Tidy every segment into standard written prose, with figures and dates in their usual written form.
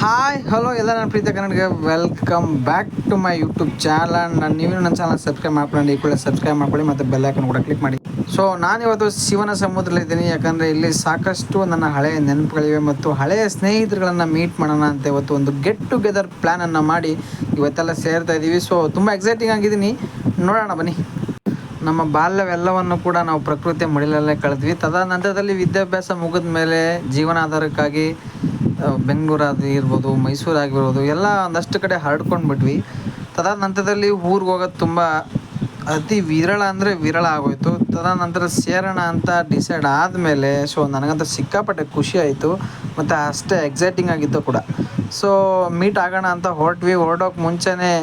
Hi hello ಎಲ್ಲ ನನ್ನ ಪ್ರೀತಿಯ Kannadiga welcome back to my YouTube channel. ನೀವು ನನ್ನ ಚಾನಲ್ ಸಬ್ಸ್ಕ್ರೈಬ್ ಮಾಡ್ಕೊಂಡು ಈ ಕೂಡ ಸಬ್ಸ್ಕ್ರೈಬ್ ಮಾಡ್ಕೊಳ್ಳಿ ಮತ್ತು ಬೆಲ್ಲೈಕನ್ ಕೂಡ ಕ್ಲಿಕ್ ಮಾಡಿ. ಸೊ ನಾನಿವತ್ತು ಶಿವನ ಸಮುದ್ರದಲ್ಲಿದ್ದೀನಿ, ಯಾಕಂದರೆ ಇಲ್ಲಿ ಸಾಕಷ್ಟು ನನ್ನ ಹಳೆಯ ನೆನಪುಗಳಿವೆ ಮತ್ತು ಹಳೆಯ ಸ್ನೇಹಿತರುಗಳನ್ನು ಮೀಟ್ ಮಾಡೋಣ ಅಂತ ಇವತ್ತು ಒಂದು ಗೆಟ್ ಟುಗೆದರ್ ಪ್ಲ್ಯಾನನ್ನು ಮಾಡಿ ಇವತ್ತೆಲ್ಲ ಸೇರ್ತಾ ಇದ್ದೀವಿ. ಸೊ ತುಂಬ ಎಕ್ಸೈಟಿಂಗ್ ಆಗಿದ್ದೀನಿ, ನೋಡೋಣ ಬನ್ನಿ. ನಮ್ಮ ಬಾಲ್ಯವೆಲ್ಲವನ್ನು ಕೂಡ ನಾವು ಪ್ರಕೃತಿಯ ಮಡಿಲಲ್ಲೇ ಕಳೆದ್ವಿ. ತದನಂತರದಲ್ಲಿ ವಿದ್ಯಾಭ್ಯಾಸ ಮುಗಿದ ಮೇಲೆ ಜೀವನಾಧಾರಕ್ಕಾಗಿ ಬೆಂಗಳೂರು ಆಗಿರ್ಬೋದು, ಮೈಸೂರು ಆಗಿರ್ಬೋದು, ಎಲ್ಲ ಒಂದಷ್ಟು ಕಡೆ ಹರಡ್ಕೊಂಡು ಬಿಟ್ವಿ. ತದನಂತರದಲ್ಲಿ ಊರಿಗೆ ಹೋಗೋದು ತುಂಬ ಅತಿ ವಿರಳ ಅಂದರೆ ವಿರಳ ಆಗೋಯಿತು. ತದನಂತರ ಸೇರೋಣ ಅಂತ ಡಿಸೈಡ್ ಆದಮೇಲೆ ಸೊ ನನಗಂತೂ ಸಿಕ್ಕಾಪಟ್ಟೆ ಖುಷಿ ಆಯಿತು ಮತ್ತು ಅಷ್ಟೇ ಎಕ್ಸೈಟಿಂಗ್ ಆಗಿತ್ತು ಕೂಡ. ಸೊ ಮೀಟ್ ಆಗೋಣ ಅಂತ ಹೊರಡೋಕ್ಕೆ ಮುಂಚೆನೇ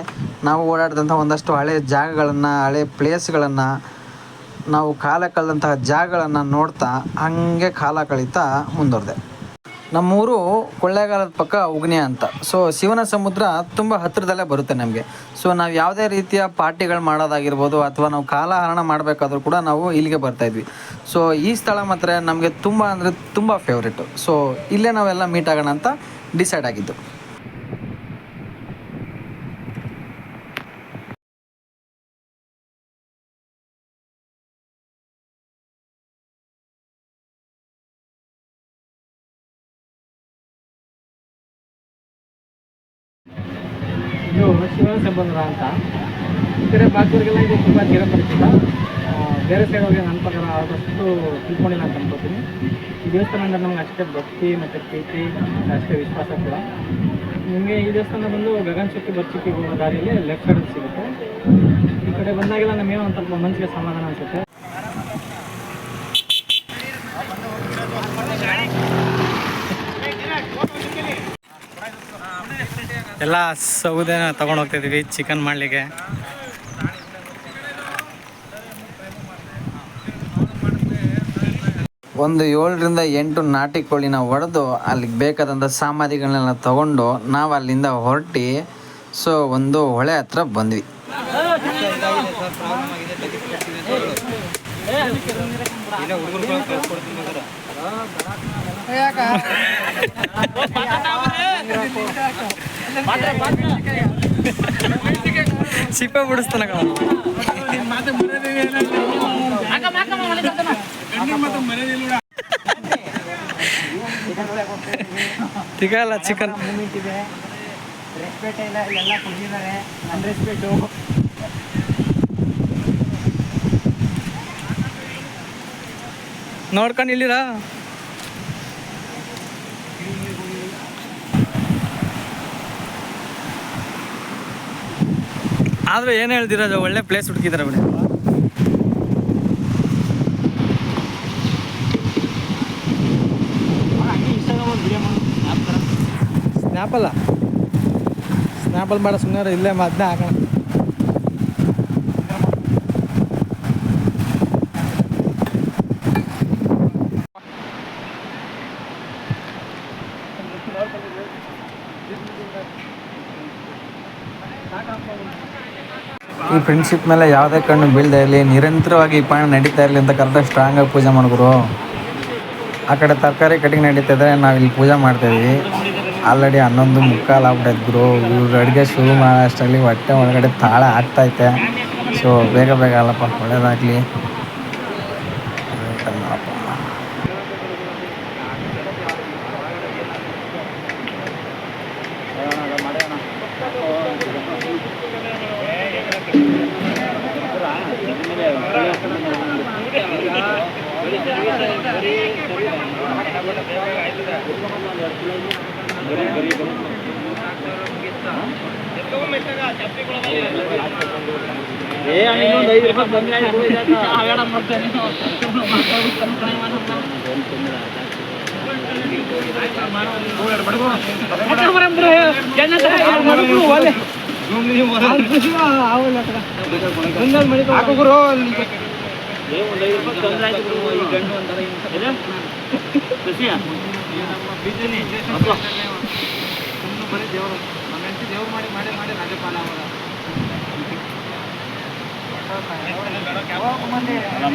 ನಾವು ಓಡಾಡಿದಂಥ ಒಂದಷ್ಟು ಹಳೆಯ ಜಾಗಗಳನ್ನು, ಹಳೆಯ ಪ್ಲೇಸ್ಗಳನ್ನು, ನಾವು ಕಾಲ ಕಳೆದಂತಹ ಜಾಗಗಳನ್ನು ನೋಡ್ತಾ ಹಾಗೆ ಕಾಲ ಕಳೀತಾ ಮುಂದುವರೆದೆ. ನಮ್ಮೂರು ಕೊಳ್ಳೇಗಾಲದ ಪಕ್ಕ ಉಗ್ನೆ ಅಂತ. ಸೊ ಶಿವನ ಸಮುದ್ರ ತುಂಬ ಹತ್ತಿರದಲ್ಲೇ ಬರುತ್ತೆ ನಮಗೆ. ಸೊ ನಾವು ಯಾವುದೇ ರೀತಿಯ ಪಾರ್ಟಿಗಳು ಮಾಡೋದಾಗಿರ್ಬೋದು ಅಥವಾ ನಾವು ಕಾಲಹರಣ ಮಾಡಬೇಕಾದ್ರೂ ಕೂಡ ನಾವು ಇಲ್ಲಿಗೆ ಬರ್ತಾಯಿದ್ವಿ. ಸೊ ಈ ಸ್ಥಳ ಮಾತ್ರ ನಮಗೆ ತುಂಬ ಅಂದರೆ ತುಂಬ ಫೇವ್ರೇಟು. ಸೊ ಇಲ್ಲೇ ನಾವೆಲ್ಲ ಮೀಟ್ ಆಗೋಣ ಅಂತ ಡಿಸೈಡ್ ಆಗಿದ್ದು. ಇದು ಶಿವನ ಸಮುದ್ರ ಅಂತ. ಈ ಕಡೆ ಬಾಕಿಯವರಿಗೆಲ್ಲ ಇದು ತುಂಬ ಚಿರಪರಿಚಿತ. ಬೇರೆ ಸೈಡ್ ಹೋಗಿ ನನ್ನ ಪ್ರಕಾರ ಆದಷ್ಟು ತಿಳ್ಕೊಂಡಿಲ್ಲ ಅಂತ ಅನ್ಕೋತೀನಿ. ಈ ದೇವಸ್ಥಾನ ಅಂದರೆ ನಮ್ಗೆ ಅಷ್ಟೇ ಭಕ್ತಿ ಮತ್ತು ಪ್ರೀತಿ, ಅಷ್ಟೇ ವಿಶ್ವಾಸ ಕೂಡ. ನಿಮಗೆ ಈ ದೇವಸ್ಥಾನ ಬಂದು ಗಗನಚುಕ್ಕಿ ಬಚ್ಚುಕ್ಕಿ ಹೋಗೋ ದಾರಿಯಲ್ಲಿ ಲೆಫ್ಟ್ ಸೈಡಲ್ಲಿ ಸಿಗುತ್ತೆ. ಈ ಕಡೆ ಬಂದಾಗೆಲ್ಲ ನಮಗೇನೋ ಒಂದು ಸ್ವಲ್ಪ ಮನಸ್ಸಿಗೆ ಸಮಾಧಾನ ಅನಿಸುತ್ತೆ. ಎಲ್ಲ ಸೌದೆನ ತೊಗೊಂಡು ಹೋಗ್ತಾಯಿದ್ದೀವಿ ಚಿಕನ್ ಮಾಡಲಿಕ್ಕೆ. ಒಂದು 7ರಿಂದ 8 ನಾಟಿ ಕೋಳಿನ ಹೊಡೆದು ಅಲ್ಲಿಗೆ ಬೇಕಾದಂಥ ಸಾಮಗ್ರಿಗಳನ್ನೆಲ್ಲ ತೊಗೊಂಡು ನಾವು ಅಲ್ಲಿಂದ ಹೊರಟು ಸೊ ಒಂದು ಹೊಳೆ ಹತ್ರ ಬಂದ್ವಿ. ಸಿಪ್ಪೆ ಬಿಡಿಸ್ತಾನ ತಿಗಲ್ಲ ಚಿಕನ್ ಮೂಮೆಂಟ್ ಇದೆ. ರೆಸ್ಪೆಕ್ಟ್ ಇಲ್ಲ, ಎಲ್ಲ ಕೊಟ್ಟಿದ್ದಾರೆ. ಅನ್ರೆಸ್ಪೆಕ್ಟು ನೋಡ್ಕೊಂಡು ಇಲ್ಲಿರಾ. ಆದರೂ ಏನು ಹೇಳ್ದಿರೋದು, ಒಳ್ಳೆ ಪ್ಲೇಸ್ ಹುಡುಕಿದ್ದಾರೆ ಬಿಡಿ. ಸ್ನ್ಯಾಪಲ್ಲಿ ಮಾಡೋ ಸುಮ್ಮನೆ ಇಲ್ಲೇ ಅದನ್ನೇ ಹಾಕೋಣ. ಈ ಫ್ರೆಂಡ್ಶಿಪ್ ಮೇಲೆ ಯಾವುದೇ ಕಣ್ಣು ಬೀಳದೇ ಇರಲಿ, ನಿರಂತರವಾಗಿ ಈ ಪಯಣ ನಡೀತಾ ಇರಲಿ ಅಂತ ಕರೆಕ್ಟಾಗಿ ಸ್ಟ್ರಾಂಗಾಗಿ ಪೂಜೆ ಮಾಡಿದ್ರು. ಆ ಕಡೆ ತರಕಾರಿ ಕಟಿಂಗ್ ನಡೀತಿದ್ರೆ ನಾವು ಇಲ್ಲಿ ಪೂಜೆ ಮಾಡ್ತಾಯಿದ್ವಿ. ಆಲ್ರೆಡಿ 11:15 ಆಗ್ಬಿಟ್ಟೈತೆ. ಇವ್ರು ಅಡುಗೆ ಶುರು ಮಾಡೋಷ್ಟರಲ್ಲಿ ಹೊಟ್ಟೆ ಒಳಗಡೆ ತಾಳ ಆಗ್ತೈತೆ. ಸೊ ಬೇಗ ಅಲ್ಲಪ್ಪ, ಒಳ್ಳೇದಾಗಲಿ.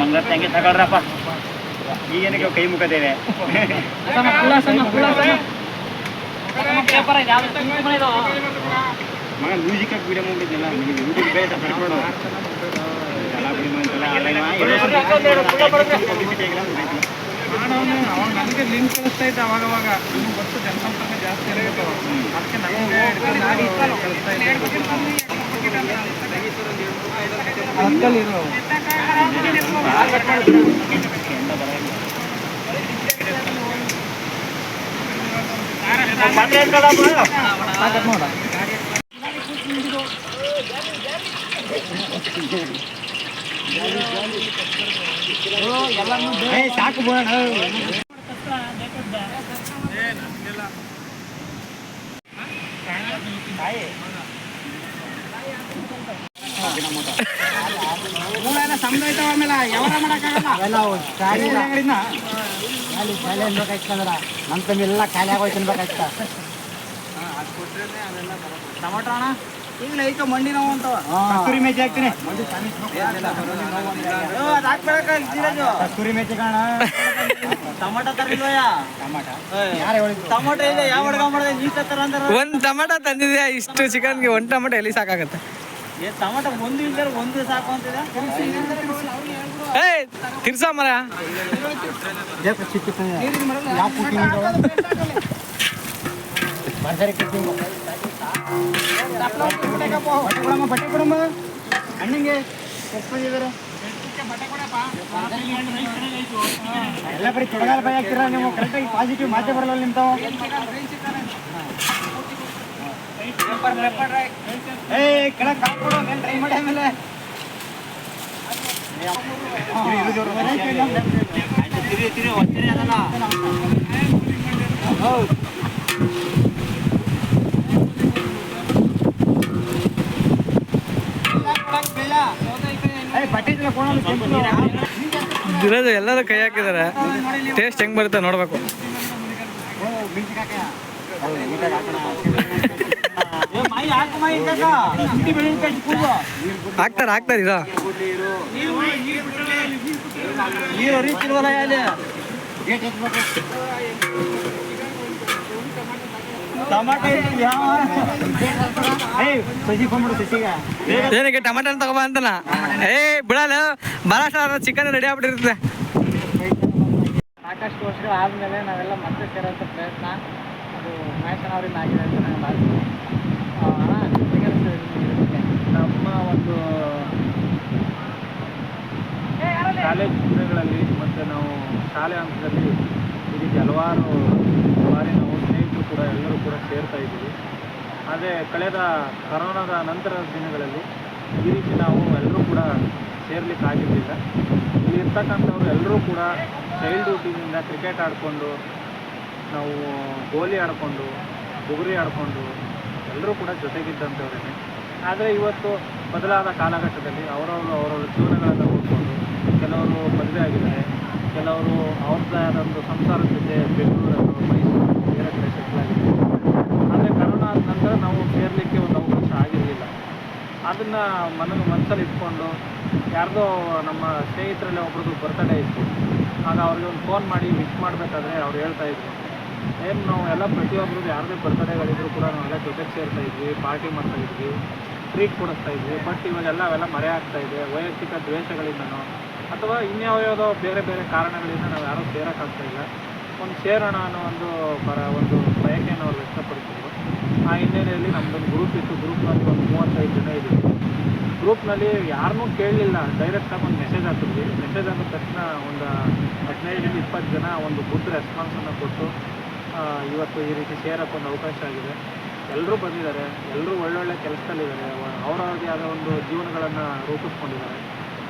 ಮಂಗ್ಳಂಗೆ ತಗೊಳ್ರಪ್ಪ, ಈಗೇನಕ್ಕೆ ಕೈ ಮುಖದೇವೆ. ಮಗ ಮ್ಯೂಸಿಕ್ ಹಾಕಿ ವಿಡಿಯೋ ಮಾಡಿದ್ನಲ್ಲ ಯೂಟ್ಯೂಬ್ ಬೇಡ ಅವಾಗ ನನಗೆ ಲಿಂಕ್ ಕಳಿಸ್ತಾ ಇದ್ದ ಅವಾಗವಾಗ ನಿಮ್ಗೆ ಗೊತ್ತು ಜನಸಂಪರ್ಕ ಜಾಸ್ತಿ ಇರುತ್ತೆ ಅದಕ್ಕೆ ನಮಗೆ ಕಳಿಸ್ತಾ ನೋಡ ಸಾಕು ಬೋಣ ಸಮಯ ಆಮೇಲೆ ಯಾವಾಗ ಮಾಡಕ್ಕಾಗಲ್ಲ ನಮ್ಮ ತಮ್ಮೆಲ್ಲ ಖಾಲಿ ಆಗೋಯ್ತು ಅನ್ಬೇಕಾಯ್ತ ಟೊಮಟೊ ಅಣ್ಣ ಈಗಲೇ ಐಕ ಮಂಡಿ ನೋವು ಅಂತವ ಕಸ್ತೂರಿ ಮೇಥಿ ಹಾಕ್ತೀನಿ ಕಸ್ತೂರಿ ಮೇಥಿ ಕಾಣ ಟೊಮಟೊ ತರಲಿಲ್ವಯ್ಯ ಟೊಮಟೊ ಇದೆ ಯಾವ ಹುಡುಗ ಮಾಡಿದೆ ನೀ ತರ ಅಂತಾರ ಒಂದ್ ಟೊಮೆಟೊ ತಂದಿದ್ಯಾ ಇಷ್ಟು ಚಿಕನ್ಗೆ ಒಂದ್ ಟೊಮೆಟೊ ಎಲ್ಲಿ ಸಾಕಾಗತ್ತೆ ಟೊಮಟೊ ಒಂದು ಇಲ್ದಾರ ಒಂದು ಸಾಕು ಅಂತಿದೆ ಏಯ್ ತಿರ್ಸಾ ಮರ ಬಟ್ಟೆ ಕೊಡಮ್ಮ ಅಣ್ಣಂಗೆ ಎಲ್ಲ ಬರೀ ತೊಡಗಾಲ ಭಯ ಆಗ್ತೀರಾ ನೀವು ಕರೆಕ್ಟಾಗಿ ಪಾಸಿಟಿವ್ ಮಾತೇ ಬರಲ್ಲ ನಿಮ್ತಾವ ಕೆಳಗೆ ಕಾಲ್ಕೊಡು ಟ್ರೈ ಮಾಡಿ ಆಮೇಲೆ ಧೀರಜ್ ಎಲ್ಲರೂ ಕೈ ಹಾಕಿದ್ದಾರೆ ಟೇಸ್ಟ್ ಹೆಂಗ್ ಬರುತ್ತೆ ನೋಡ್ಬೇಕು ಹಾಕ್ತಾರೆ ಇರೋ ಏನಕ್ಕೆ ಟಮಾಟೋ ತಗೋಬ ಅಂತನ ಬಿಡಲ್ಲ ಮಹಾರಾಷ್ಟ್ರ ಚಿಕನ್ ರೆಡಿ ಆಗ್ಬಿಟ್ಟಿರುತ್ತೆ ಸಾಕಷ್ಟು ವರ್ಷಗಳು ಆದಮೇಲೆ ನಾವೆಲ್ಲ ಮತ್ತೆ ಸೇರೋಂಥ ಪ್ರಯತ್ನ ಅದು ಮ್ಯಾಚನ್ ಅವರಿಂದ ಆಗಿದೆ ಅಂತ ನಾನು ಭಾವಿಸ್ತೀನಿ ನಮ್ಮ ಒಂದು ಕಾಲೇಜ್ ದಿನಗಳಲ್ಲಿ ಮತ್ತು ನಾವು ಶಾಲೆ ಹಂತದಲ್ಲಿ ಈ ರೀತಿ ಹಲವಾರು ಬಾರಿ ನಾವು ಸ್ನೇಹಿತರು ಕೂಡ ಎಲ್ಲರೂ ಕೂಡ ಸೇರ್ತಾ ಇದ್ದೀವಿ. ಆದರೆ ಕಳೆದ ಕರೋನಾದ ನಂತರದ ದಿನಗಳಲ್ಲಿ ಈ ರೀತಿ ನಾವು ಎಲ್ಲರೂ ಕೂಡ ಸೇರ್ಲಿಕ್ಕೆ ಆಗಿರಲಿಲ್ಲ. ಇಲ್ಲಿ ಇರ್ತಕ್ಕಂಥವ್ರು ಎಲ್ಲರೂ ಕೂಡ ಚೈಲ್ಡ್ಹುಡ್ಡಿನಿಂದ ಕ್ರಿಕೆಟ್ ಆಡಿಕೊಂಡು ನಾವು ಗೋಲಿ ಆಡಿಕೊಂಡು ಬುಗುರಿ ಆಡಿಕೊಂಡು ಎಲ್ಲರೂ ಕೂಡ ಜೊತೆಗಿದ್ದಂಥವ್ರೇ. ಆದರೆ ಇವತ್ತು ಬದಲಾದ ಕಾಲಘಟ್ಟದಲ್ಲಿ ಅವರವ್ರ ಜೀವನಗಳನ್ನು ನೋಡಿಕೊಂಡು ಕೆಲವರು ಮದುವೆ ಆಗಿದ್ದಾರೆ, ಕೆಲವರು ಅವ್ರದ್ದೇ ಆದಂಥ ಸಂಸಾರದ ಜೊತೆ ಬೆಂಗಳೂರನ್ನು ಮೈಸೂರು ಬೇರೆ ಕಡೆ ಸೆಟ್ಲ್ ಆಗಿದ್ದಾರೆ. ಆದರೆ ಕರೋನಾ ಆದ ನಂತರ ನಾವು ಸೇರಲಿಕ್ಕೆ ಒಂದು ಅವಕಾಶ ಆಗಿರಲಿಲ್ಲ. ಅದನ್ನು ಮನಸ್ಸಲ್ಲಿ ಇಟ್ಕೊಂಡು ಯಾರ್ದೋ ನಮ್ಮ ಸ್ನೇಹಿತರಲ್ಲೇ ಒಬ್ರದ್ದು ಬರ್ತ್ಡೇ ಇತ್ತು. ಆಗ ಅವ್ರಿಗೆ ಒಂದು ಫೋನ್ ಮಾಡಿ ವಿಶ್ ಮಾಡಬೇಕಾದ್ರೆ ಅವ್ರು ಹೇಳ್ತಾಯಿದ್ರು, ಏನು ನಾವು ಎಲ್ಲ ಪ್ರತಿಯೊಬ್ಬರದ್ದು ಯಾರದೇ ಬರ್ತ್ಡೇಗಳಿದ್ರು ಕೂಡ ನಾವೆಲ್ಲ ಜೊತೆಗೆ ಸೇರ್ತಾ ಇದ್ವಿ, ಪಾರ್ಟಿ ಮಾಡ್ತಾಯಿದ್ವಿ, ಟ್ರೀಟ್ ಕೊಡಿಸ್ತಾ ಇದ್ವಿ. ಬಟ್ ಇವಾಗೆಲ್ಲ ಅವೆಲ್ಲ ಮರೆ ಆಗ್ತಾಯಿದೆ. ವೈಯಕ್ತಿಕ ದ್ವೇಷಗಳಿಂದನೋ ಅಥವಾ ಇನ್ಯಾವ್ಯಾವುದೋ ಬೇರೆ ಬೇರೆ ಕಾರಣಗಳಿಂದ ನಾವು ಯಾರೂ ಸೇರೋಕ್ಕಾಗ್ತಾಯಿಲ್ಲ. ಒಂದು ಸೇರೋಣ ಅನ್ನೋ ಒಂದು ಬಯಕೆಯನ್ನು ಅವ್ರು ವ್ಯಕ್ತಪಡಿಸಿದ್ರು. ಆ ಹಿನ್ನೆಲೆಯಲ್ಲಿ ನಮ್ಮದೊಂದು ಗ್ರೂಪ್ ಇತ್ತು. ಗ್ರೂಪ್ನಲ್ಲಿ ಒಂದು 35 ಜನ ಇದ್ದೀವಿ. ಗ್ರೂಪ್ನಲ್ಲಿ ಯಾರನ್ನೂ ಕೇಳಲಿಲ್ಲ, ಡೈರೆಕ್ಟಾಗಿ ಒಂದು ಮೆಸೇಜ್ ಹಾಕಿದ್ವಿ. ಮೆಸೇಜ್ ಹಾಕಿದ ತಕ್ಷಣ ಒಂದು 15-20 ಜನ ಒಂದು ಗುಡ್ ರೆಸ್ಪಾನ್ಸನ್ನು ಕೊಟ್ಟು ಇವತ್ತು ಈ ರೀತಿ ಸೇರೋಕ್ಕೆ ಒಂದು ಅವಕಾಶ ಆಗಿದೆ. ಎಲ್ಲರೂ ಬಂದಿದ್ದಾರೆ, ಎಲ್ಲರೂ ಒಳ್ಳೊಳ್ಳೆ ಕೆಲಸದಲ್ಲಿದ್ದಾರೆ, ಅವರವ್ರದ್ದೇ ಆದ ಒಂದು ಜೀವನಗಳನ್ನು ರೂಪಿಸ್ಕೊಂಡಿದ್ದಾರೆ.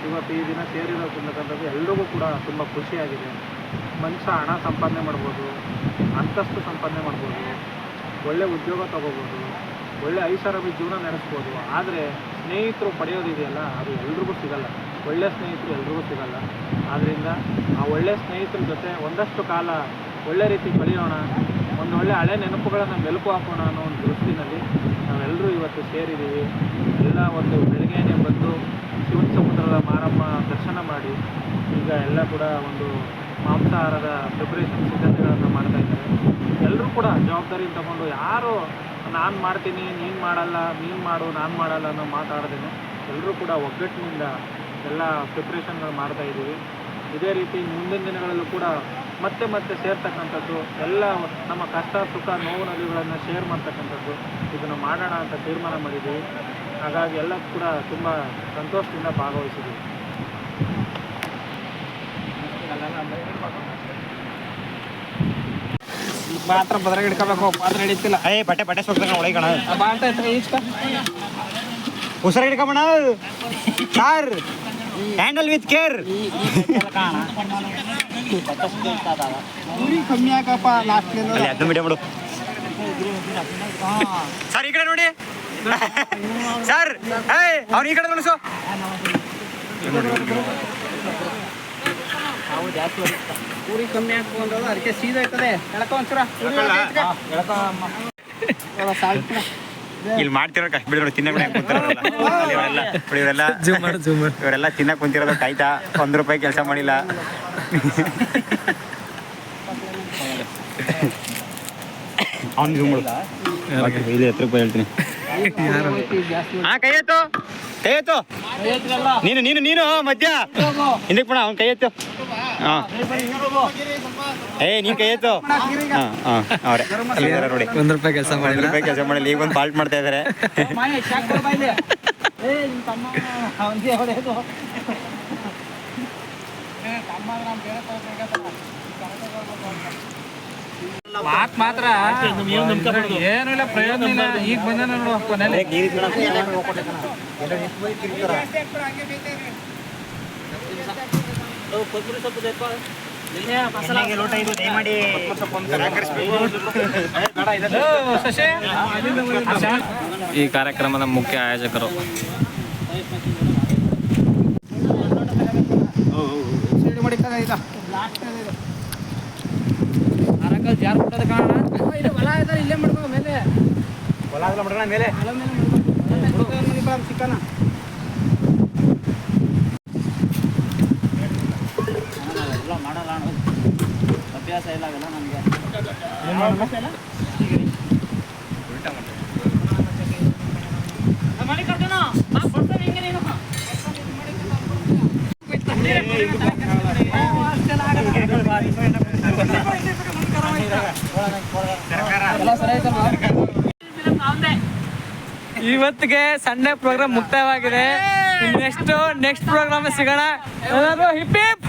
ಇವತ್ತು ಈ ದಿನ ಸೇರಿರೋಕ್ಕಂಥದ್ದು ಎಲ್ರಿಗೂ ಕೂಡ ತುಂಬ ಖುಷಿಯಾಗಿದೆ. ಮನುಷ್ಯ ಹಣ ಸಂಪಾದನೆ ಮಾಡ್ಬೋದು, ಅಂತಸ್ತು ಸಂಪಾದನೆ ಮಾಡ್ಬೋದು, ಒಳ್ಳೆ ಉದ್ಯೋಗ ತೊಗೋಬೋದು, ಒಳ್ಳೆ ಐಷಾರಾಮಿ ಜೀವನ ನಡೆಸ್ಬೋದು. ಆದರೆ ಸ್ನೇಹಿತರು ಪಡೆಯೋದಿದೆಯಲ್ಲ, ಅದು ಎಲ್ರಿಗೂ ಸಿಗಲ್ಲ. ಒಳ್ಳೆಯ ಸ್ನೇಹಿತರು ಎಲ್ರಿಗೂ ಸಿಗಲ್ಲ. ಆದ್ದರಿಂದ ಆ ಒಳ್ಳೆಯ ಸ್ನೇಹಿತರ ಜೊತೆ ಒಂದಷ್ಟು ಕಾಲ ಒಳ್ಳೆ ರೀತಿ ಕಳೆಯೋಣ, ಒಂದು ಒಳ್ಳೆ ಹಳೆ ನೆನಪುಗಳನ್ನು ಮೆಲುಕು ಹಾಕೋಣ ಅನ್ನೋ ಒಂದು ದೃಷ್ಟಿನಲ್ಲಿ ನಾವೆಲ್ಲರೂ ಇವತ್ತು ಸೇರಿದ್ದೀವಿ. ಎಲ್ಲ ಒಂದು ಬೆಳಗ್ಗೆನೇ ಬಂದು ಶಿವನ ಸಮುದ್ರದ ಮಾರಮ್ಮ ದರ್ಶನ ಮಾಡಿ ಈಗ ಎಲ್ಲ ಕೂಡ ಒಂದು ಮಾಂಸಾಹಾರದ ಪ್ರಿಪ್ರೇಷನ್ ಸಿದ್ಧತೆಗಳನ್ನು ಮಾಡ್ತಾ ಇದ್ದಾರೆ. ಎಲ್ಲರೂ ಕೂಡ ಜವಾಬ್ದಾರಿ ತಗೊಂಡು ಯಾರು ನಾನು ಮಾಡ್ತೀನಿ ನೀನು ಮಾಡಲ್ಲ, ನೀನು ಮಾಡು ನಾನು ಮಾಡಲ್ಲ ಅನ್ನೋ ಮಾತಾಡದೇನೆ ಎಲ್ಲರೂ ಕೂಡ ಒಗ್ಗಟ್ಟಿನಿಂದ ಎಲ್ಲ ಪ್ರಿಪ್ರೇಷನ್ಗಳು ಮಾಡ್ತಾ ಇದ್ದೀವಿ. ಇದೇ ರೀತಿ ಮುಂದಿನ ದಿನಗಳಲ್ಲೂ ಕೂಡ ಮತ್ತೆ ಮತ್ತೆ ಸೇರ್ತಕ್ಕಂಥದ್ದು, ಎಲ್ಲ ನಮ್ಮ ಕಷ್ಟ ಸುಖ ನೋವು ನಲಿವುಗಳನ್ನು ಶೇರ್ ಮಾಡ್ತಕ್ಕಂಥದ್ದು ಇದನ್ನು ಮಾಡೋಣ ಅಂತ ತೀರ್ಮಾನ ಮಾಡಿದ್ದೀವಿ. ಹಾಗಾಗಿ ಎಲ್ಲ ಕೂಡ ತುಂಬ ಸಂತೋಷದಿಂದ ಭಾಗವಹಿಸಿದ್ದೀವಿ. ಮಾತ್ರ ಬದ್ರಾಗ ಹಿಡ್ಕೋಬೇಕು, ಪಾತ್ರ ಹಿಡಿತಿಲ್ಲ. ಬಟ್ಟೆ ಸೊಕ್ಕ ಒಳಗಣ ಬಾಟ ಈಸ್ಕ ಹುಷಾರ ಹಿಡ್ಕೊಂಬಣ ಸಾರ್, ಹ್ಯಾಂಡಲ್ ವಿತ್ ಕೇರ್. ಕಮ್ಮಿ ಆಗಪ್ಪ ಲಾಸ್ಟ್ ಅದನ್ನ ಮೀಡಿಯಂ ಮಾಡು ಸರ್. ಈ ಕಡೆ ನೋಡಿ ಸರ್, ಅವ್ನು ಈ ಕಡೆ ನೋಡಿಸು. ಪೂರಿ ಕಮ್ಮಿ ಹಾಕೊಂಡು ಅದಕ್ಕೆ ಸೀದಾ ಇರ್ತದೆ. ಎಳ್ಕೊ ಒಂಚೂರ ಇಲ್ಲಿ ಮಾಡ್ತಿರೋ ಕಷ್ಟ ಬಿಡಿ ನೋಡಿ, ತಿನ್ನಕ್ ಇವರೆಲ್ಲ ತಿನ್ನಕ್ ಕುಂತಿರೋದು ಕಾಯ್ತಾ. ₹1 ಕೆಲಸ ಮಾಡಿಲ್ಲ. ಅವ್ನು ಜೂಮ್ ಮಾಡು, ಇಲ್ಲಿ ₹10 ಹೇಳ್ತೀನಿ. ಹಾ, ಕೈ ಎತ್ತು ನೀನು ಮಧ್ಯ ಹಿಂದಕ್ಕೆ ಬಿಡ, ಅವ್ನು ಕೈ ಎತ್ತು. ಹಾಂ ನೀನು ಕೈ ಎತ್ತು. ಹಾಂ ಅವರೇ ನೋಡಿ, ₹1 ಕೆಲಸ ಮಾಡಿಲ್ಲ. ₹1 ಕೆಲಸ ಮಾಡಿಲ್ಲ, ಈಗ ಒಂದು ಪಾಲ್ಟ್ ಮಾಡ್ತಾ ಇದ್ದಾರೆ. ಮಾತು ಮಾತ್ರ ಏನು ಇಲ್ಲ, ಪ್ರಯೋಜನ ಇಲ್ಲ. ಈಗ ಬಂದ ನೋಡು ಕೊನೆಯಲ್ಲಿ ಈ ಕಾರ್ಯಕ್ರಮದ ಮುಖ್ಯ ಆಯೋಜಕರು ಜಾರ್ ಕೊಟ್ಟದ ಕಾರಣ ಹೊಲ ಇದ್ದಾರೆ, ಇಲ್ಲೇ ಮಾಡ್ಬೇಕು. ಮೇಲೆ ಹೊಲ ಮಾಡೋಣ, ಮೇಲೆ ಚಿಕ್ಕನ ಎಲ್ಲ ಮಾಡಲ್ಲ, ಅಭ್ಯಾಸ ಇಲ್ಲ ಅವೆಲ್ಲ ನನಗೆ. ಇವತ್ತಿಗೆ ಸಂಡೇ ಪ್ರೋಗ್ರಾಮ್ ಮುಕ್ತಾಯವಾಗಿದೆ. ನೆಕ್ಸ್ಟ್ ಪ್ರೋಗ್ರಾಮ್ ಸಿಗೋಣ. Hip hip.